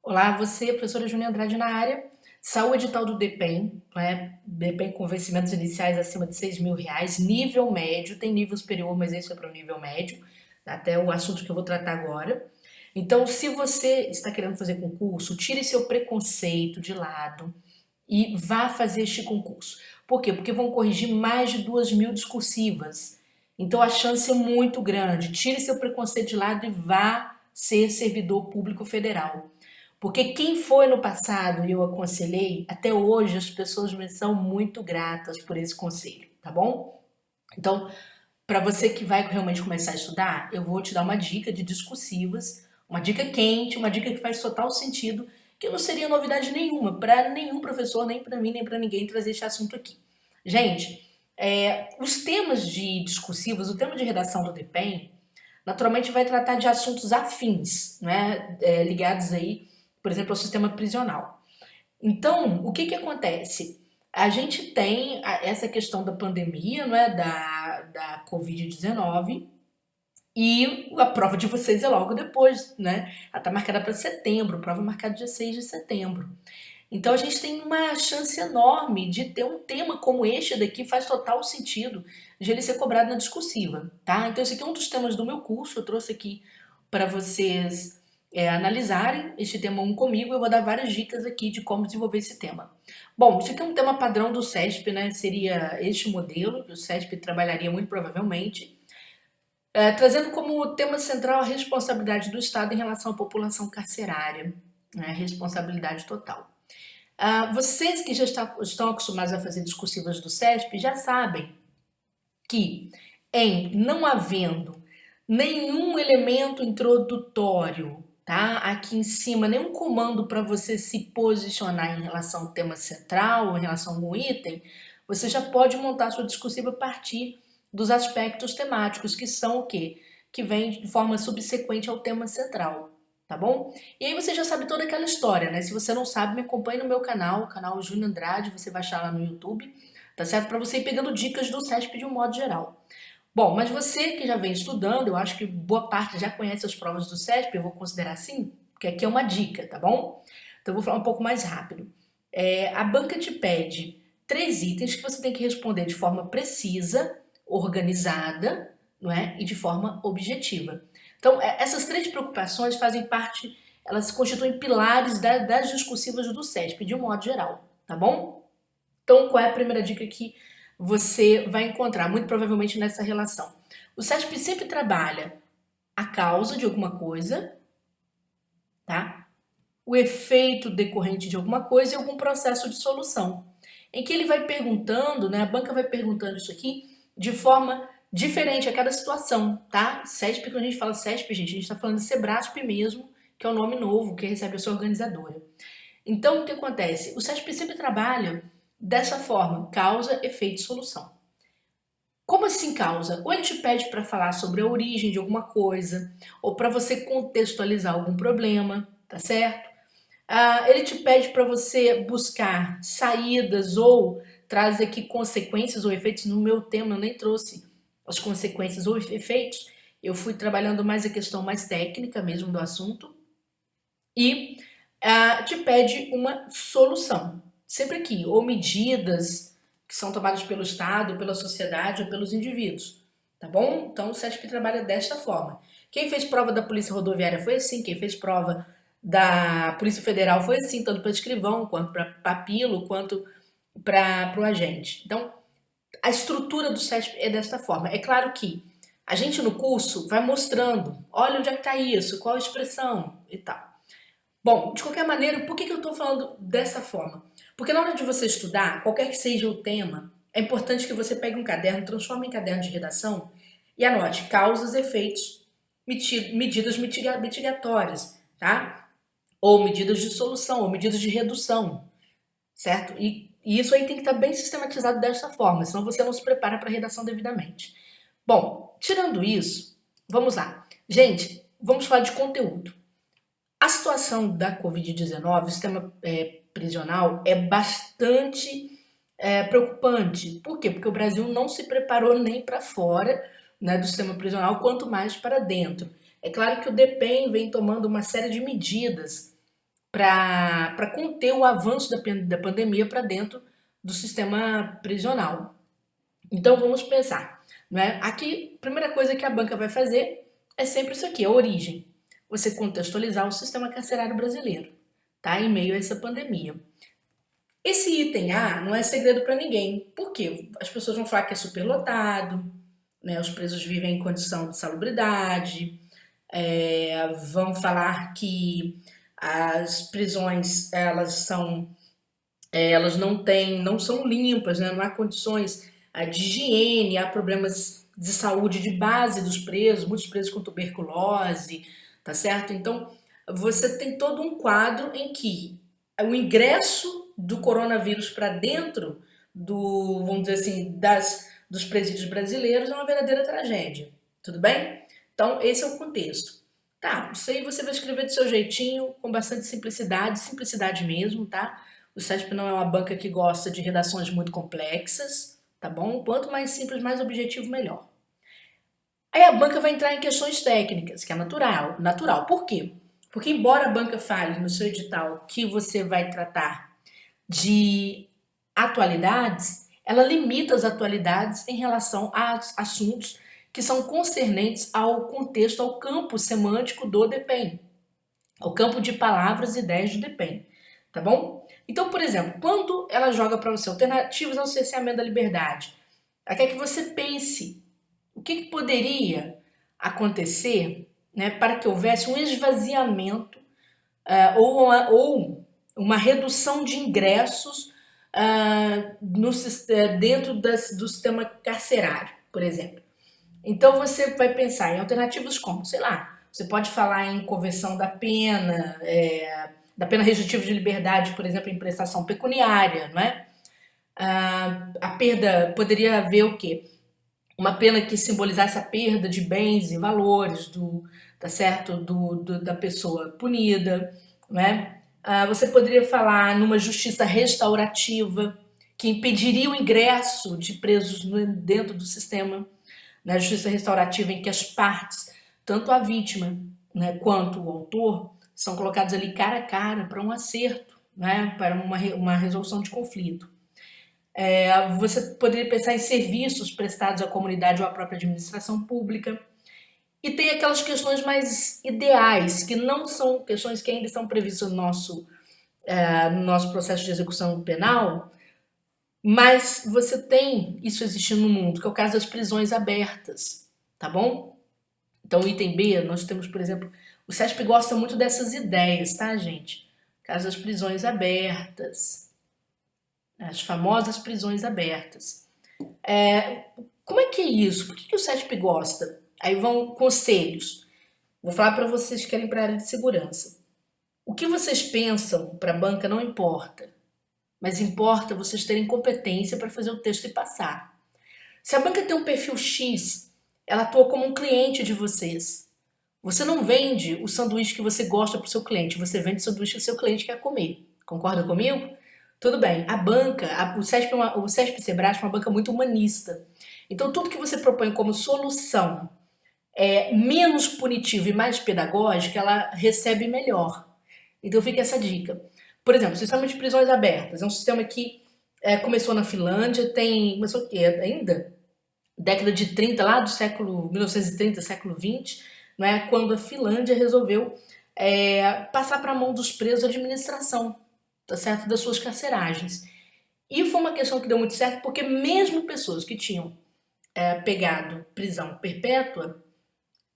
Olá, você, professora Júlia Andrade na área. Saiu o edital do DPEM, né? DPEM com vencimentos iniciais acima de R$ 6.000, nível médio, tem nível superior, mas esse é para o nível médio, até o assunto que eu vou tratar agora. Então, se você está querendo fazer concurso, tire seu preconceito de lado e vá fazer este concurso. Por quê? Porque vão corrigir mais de 2.000 discursivas. Então, a chance é muito grande. Tire seu preconceito de lado e vá ser servidor público federal. Porque quem foi no passado e eu aconselhei, até hoje as pessoas me são muito gratas por esse conselho, tá bom? Então, para você que vai realmente começar a estudar, eu vou te dar uma dica de discursivas, uma dica quente, uma dica que faz total sentido, que não seria novidade nenhuma para nenhum professor, nem para mim, nem para ninguém trazer esse assunto aqui. Gente, os temas de discursivas, o tema de redação do DPEM, naturalmente vai tratar de assuntos afins, né, ligados aí, por exemplo, ao sistema prisional. Então, o que que acontece? A gente tem essa questão da pandemia, não é, da Covid-19, e a prova de vocês é logo depois, né? Ela está marcada para setembro, prova marcada dia 6 de setembro. Então a gente tem uma chance enorme de ter um tema como este daqui, faz total sentido de ele ser cobrado na discursiva, tá? Então esse aqui é um dos temas do meu curso, eu trouxe aqui para vocês analisarem este tema comigo, eu vou dar várias dicas aqui de como desenvolver esse tema. Bom, isso aqui é um tema padrão do CESP, né? Seria este modelo que o CESP trabalharia muito provavelmente, trazendo como tema central a responsabilidade do Estado em relação à população carcerária, né? Responsabilidade total. Vocês que já estão acostumados a fazer discursivas do CESP já sabem que, em não havendo nenhum elemento introdutório, tá? Aqui em cima, nenhum comando para você se posicionar em relação ao tema central, ou em relação a algum item, você já pode montar sua discursiva a partir dos aspectos temáticos, que são o quê? Que vem de forma subsequente ao tema central, tá bom? E aí você já sabe toda aquela história, né? Se você não sabe, me acompanhe no meu canal, o canal Júnior Andrade, você vai achar lá no YouTube, tá certo? Para você ir pegando dicas do CESP de um modo geral. Bom, mas você que já vem estudando, eu acho que boa parte já conhece as provas do CESP, eu vou considerar assim, porque aqui é uma dica, tá bom? Então eu vou falar um pouco mais rápido. A banca te pede 3 itens que você tem que responder de forma precisa, organizada, não é? E de forma objetiva. Então, essas 3 preocupações fazem parte, elas constituem pilares das discursivas do CESP, de um modo geral, tá bom? Então, qual é a primeira dica que você vai encontrar? Muito provavelmente nessa relação. O CESP sempre trabalha a causa de alguma coisa, tá? O efeito decorrente de alguma coisa e algum processo de solução. Em que ele vai perguntando, né? A banca vai perguntando isso aqui de forma diferente a cada situação, tá? CESP, quando a gente fala CESP, gente, a gente está falando de Sebrasp mesmo, que é o nome novo que recebe a sua organizadora. Então, o que acontece? O CESP sempre trabalha dessa forma, causa, efeito e solução. Como assim causa? Ou ele te pede para falar sobre a origem de alguma coisa, ou para você contextualizar algum problema, tá certo? Ele te pede para você buscar saídas ou traz aqui consequências ou efeitos. No meu tema eu nem trouxe as consequências ou efeitos, eu fui trabalhando mais a questão mais técnica mesmo do assunto, e te pede uma solução. Sempre aqui, ou medidas que são tomadas pelo Estado, pela sociedade ou pelos indivíduos. Tá bom? Então o CESP trabalha desta forma. Quem fez prova da Polícia Rodoviária foi assim, quem fez prova da Polícia Federal foi assim, tanto para escrivão, quanto para papilo, quanto para o agente. Então, a estrutura do CESP é desta forma. É claro que a gente no curso vai mostrando, olha onde é que está isso, qual a expressão e tal. Bom, de qualquer maneira, por que eu estou falando dessa forma? Porque na hora de você estudar, qualquer que seja o tema, é importante que você pegue um caderno, transforme em caderno de redação e anote causas, efeitos, medidas mitigatórias, tá? Ou medidas de solução, ou medidas de redução, certo? E isso aí tem que estar bem sistematizado dessa forma, senão você não se prepara para a redação devidamente. Bom, tirando isso, vamos lá. Gente, vamos falar de conteúdo. A situação da Covid-19, o sistema prisional, é bastante preocupante. Por quê? Porque o Brasil não se preparou nem para fora, né, do sistema prisional, quanto mais para dentro. É claro que o DPEM vem tomando uma série de medidas para conter o avanço da pandemia para dentro do sistema prisional. Então vamos pensar, né? Aqui, a primeira coisa que a banca vai fazer é sempre isso aqui, a origem. Você contextualizar o sistema carcerário brasileiro, tá? Em meio a essa pandemia. Esse item A não é segredo para ninguém. Por quê? As pessoas vão falar que é superlotado, né? Os presos vivem em condição de salubridade, vão falar que as prisões elas não são limpas, né? Não há condições de higiene, há problemas de saúde de base dos presos, muitos presos com tuberculose, tá certo? Então, você tem todo um quadro em que o ingresso do coronavírus para dentro vamos dizer assim, dos presídios brasileiros é uma verdadeira tragédia, tudo bem? Então, esse é o contexto. Tá, isso aí você vai escrever do seu jeitinho, com bastante simplicidade, simplicidade mesmo, tá? O CESP não é uma banca que gosta de redações muito complexas, tá bom? Quanto mais simples, mais objetivo, melhor. Aí a banca vai entrar em questões técnicas, que é natural. Natural. Por quê? Porque embora a banca fale no seu edital que você vai tratar de atualidades, ela limita as atualidades em relação a assuntos que são concernentes ao contexto, ao campo semântico do DPEM, ao campo de palavras e ideias do DPEM, tá bom? Então, por exemplo, quando ela joga para você alternativas ao cerceamento da liberdade, ela quer que você pense o que poderia acontecer, né, para que houvesse um esvaziamento ou uma redução de ingressos dentro do sistema carcerário, por exemplo. Então você vai pensar em alternativas como, sei lá, você pode falar em conversão da pena restritiva de liberdade, por exemplo, em prestação pecuniária, não é? A perda poderia haver o quê? Uma pena que simbolizasse a perda de bens e valores tá certo? Da pessoa punida, né? Você poderia falar numa justiça restaurativa que impediria o ingresso de presos dentro do sistema, na justiça restaurativa em que as partes, tanto a vítima, né, quanto o autor, são colocados ali cara a cara para um acerto, né, para uma resolução de conflito. Você poderia pensar em serviços prestados à comunidade ou à própria administração pública. E tem aquelas questões mais ideais, que não são questões que ainda estão previstas no nosso processo de execução penal, mas você tem isso existindo no mundo, que é o caso das prisões abertas, tá bom? Então, item B, nós temos, por exemplo, o CESP gosta muito dessas ideias, tá, gente? Caso das prisões abertas, as famosas prisões abertas. Como é que é isso? Por que o CESP gosta? Aí vão conselhos. Vou falar para vocês que querem para a área de segurança. O que vocês pensam para a banca não importa, mas importa vocês terem competência para fazer o texto e passar. Se a banca tem um perfil X, ela atua como um cliente de vocês. Você não vende o sanduíche que você gosta para o seu cliente, você vende o sanduíche que o seu cliente quer comer. Concorda comigo? Tudo bem. A banca, o CESP Sebrasp é uma banca muito humanista. Então, tudo que você propõe como solução menos punitiva e mais pedagógica, ela recebe melhor. Então fica essa dica. Por exemplo, o sistema de prisões abertas é um sistema que começou na Finlândia, começou o quê? Ainda? Década de 30, lá do século 1930, século 20, né, quando a Finlândia resolveu passar para a mão dos presos a administração, tá certo? Das suas carceragens. E foi uma questão que deu muito certo, porque mesmo pessoas que tinham pegado prisão perpétua,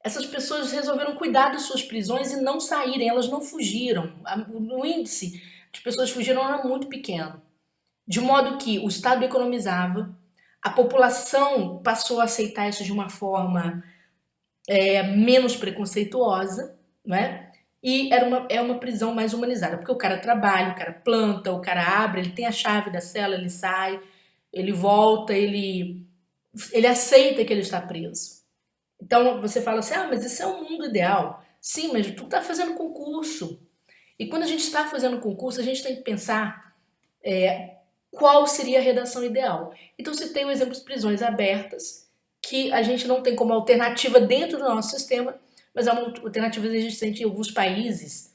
essas pessoas resolveram cuidar das suas prisões e não saírem, elas não fugiram. O índice de pessoas que fugiram era muito pequeno. De modo que o Estado economizava, a população passou a aceitar isso de uma forma menos preconceituosa, né? E é uma prisão mais humanizada, porque o cara trabalha, o cara planta, o cara abre, ele tem a chave da cela, ele sai, ele volta, ele aceita que ele está preso. Então você fala assim, mas isso é um mundo ideal. Sim, mas tu está fazendo concurso. E quando a gente está fazendo concurso, a gente tem que pensar qual seria a redação ideal. Então você tem o exemplo de prisões abertas, que a gente não tem como alternativa dentro do nosso sistema, mas é uma alternativa existente em alguns países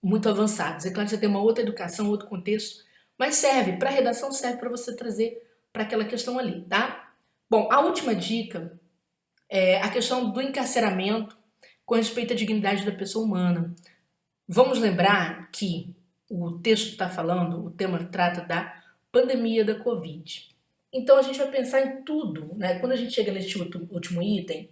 muito avançados. É claro que você tem uma outra educação, outro contexto, mas serve para redação, serve para você trazer para aquela questão ali, tá? Bom, a última dica é a questão do encarceramento com respeito à dignidade da pessoa humana. Vamos lembrar que o texto está falando, o tema trata da pandemia da Covid. Então a gente vai pensar em tudo, né? Quando a gente chega neste último item,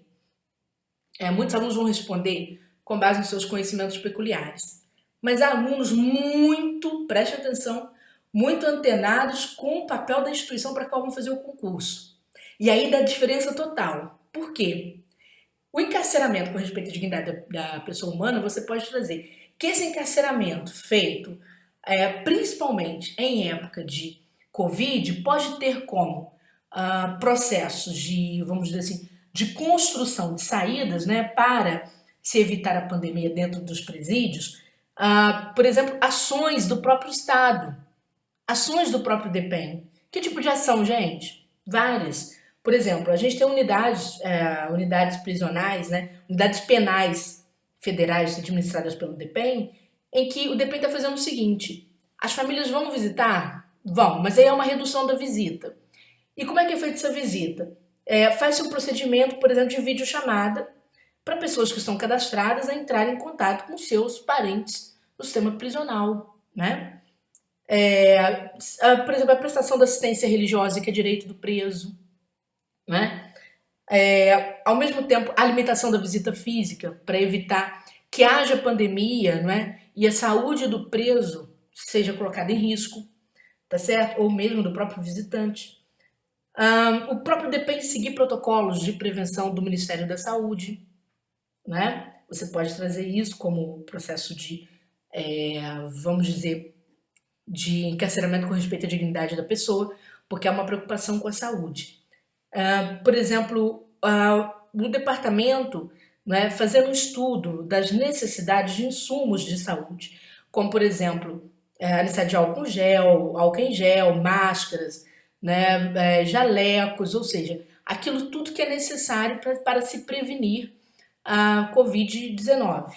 muitos alunos vão responder com base nos seus conhecimentos peculiares. Mas há alunos muito, preste atenção, muito antenados com o papel da instituição para a qual vão fazer o concurso. E aí dá diferença total. Por quê? O encarceramento com respeito à dignidade da pessoa humana, você pode trazer que esse encarceramento feito principalmente em época de Covid pode ter como processos de, vamos dizer assim, de construção de saídas, né, para se evitar a pandemia dentro dos presídios, por exemplo, ações do próprio Estado, ações do próprio DPEM. Que tipo de ação, gente? Várias. Por exemplo, a gente tem unidades prisionais, né, unidades penais federais administradas pelo DPEM, em que o DPEM está fazendo o seguinte: as famílias vão visitar? Vão, mas aí é uma redução da visita. E como é que é feita essa visita? Faz-se um procedimento, por exemplo, de videochamada para pessoas que estão cadastradas a entrarem em contato com seus parentes no sistema prisional, né? Por exemplo, a prestação da assistência religiosa, que é direito do preso, né? Ao mesmo tempo, a limitação da visita física para evitar que haja pandemia, não é? E a saúde do preso seja colocada em risco, tá certo? Ou mesmo do próprio visitante. O próprio DPEM seguir protocolos de prevenção do Ministério da Saúde, né? Você pode trazer isso como processo de, vamos dizer, de encarceramento com respeito à dignidade da pessoa, porque há uma preocupação com a saúde. Por exemplo, o departamento, né, fazendo um estudo das necessidades de insumos de saúde, como, por exemplo, a necessidade de álcool em gel, máscaras, né, jalecos, ou seja, aquilo tudo que é necessário para se prevenir a Covid-19.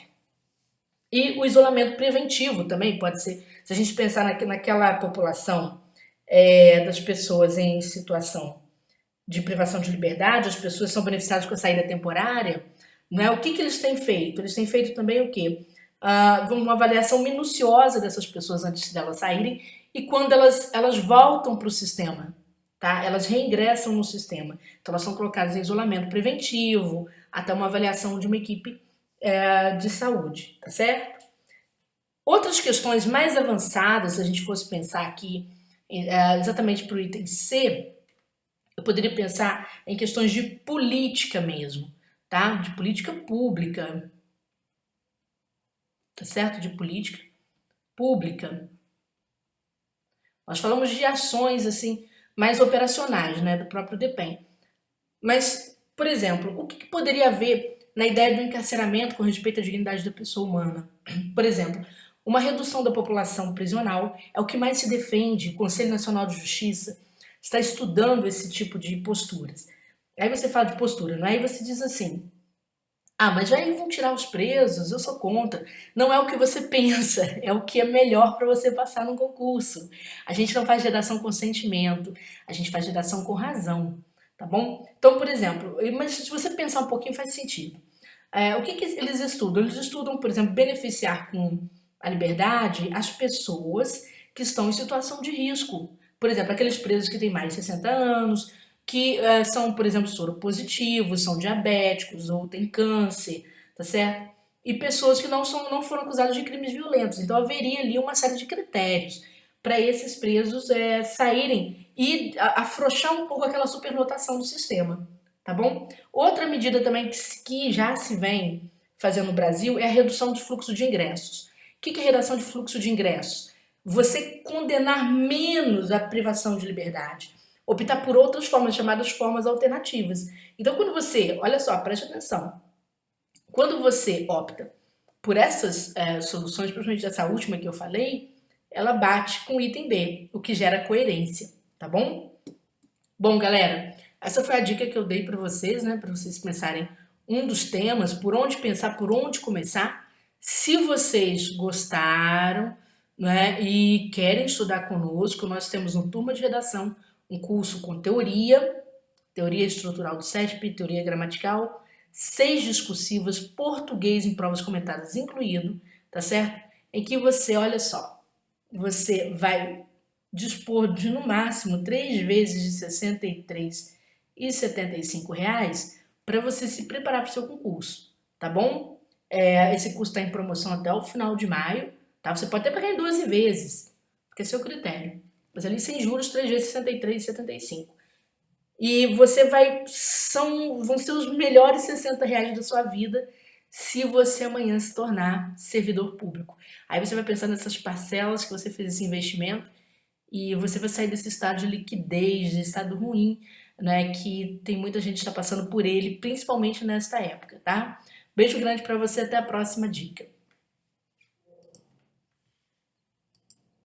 E o isolamento preventivo também pode ser, se a gente pensar naquela população das pessoas em situação de privação de liberdade, as pessoas são beneficiadas com a saída temporária, né? O que eles têm feito? Eles têm feito também o quê? Uma avaliação minuciosa dessas pessoas antes delas saírem e quando elas voltam para o sistema, tá? Elas reingressam no sistema. Então elas são colocadas em isolamento preventivo, até uma avaliação de uma equipe de saúde, tá certo? Outras questões mais avançadas, se a gente fosse pensar aqui exatamente para o item C, eu poderia pensar em questões de política mesmo, tá? De política pública, tá certo? De política pública. Nós falamos de ações assim mais operacionais, né, do próprio DPEM. Mas, por exemplo, o que poderia haver na ideia do encarceramento com respeito à dignidade da pessoa humana? Por exemplo, uma redução da população prisional é o que mais se defende. O Conselho Nacional de Justiça está estudando esse tipo de posturas. Aí você fala de postura, não é? Aí você diz assim: mas já vão tirar os presos, eu sou contra. Não é o que você pensa, é o que é melhor para você passar no concurso. A gente não faz redação com sentimento, a gente faz redação com razão, tá bom? Então, por exemplo, mas se você pensar um pouquinho faz sentido. O que eles estudam? Eles estudam, por exemplo, beneficiar com a liberdade as pessoas que estão em situação de risco. Por exemplo, aqueles presos que têm mais de 60 anos, que são, por exemplo, soropositivos, são diabéticos ou têm câncer, tá certo? E pessoas que não foram acusadas de crimes violentos. Então haveria ali uma série de critérios para esses presos saírem e afrouxar um pouco aquela superlotação do sistema, tá bom? Outra medida também que já se vem fazendo no Brasil é a redução de fluxo de ingressos. O que é redução de fluxo de ingressos? Você condenar menos a privação de liberdade, optar por outras formas, chamadas formas alternativas. Então, quando você, olha só, preste atenção, quando você opta por essas soluções, principalmente essa última que eu falei, ela bate com o item B, o que gera coerência, tá bom? Bom, galera, essa foi a dica que eu dei para vocês, né, para vocês pensarem um dos temas, por onde pensar, por onde começar. Se vocês gostaram, né, e querem estudar conosco, nós temos no Turma de Redação um curso com teoria estrutural do CETP, teoria gramatical, 6 discursivas, português em provas comentadas incluído, tá certo? Em que você, olha só, você vai dispor de no máximo 3 vezes de R$ 63,75 para você se preparar para o seu concurso, tá bom? Esse curso está em promoção até o final de maio, tá? Você pode até pagar em 12 vezes, porque é seu critério. Mas ali sem juros, 3 vezes R$ 63,75. E você vão ser os melhores R$ 60 da sua vida se você amanhã se tornar servidor público. Aí você vai pensar nessas parcelas que você fez esse investimento e você vai sair desse estado de liquidez, de estado ruim, né? Que tem muita gente que está passando por ele, principalmente nesta época, tá? Beijo grande para você, até a próxima dica.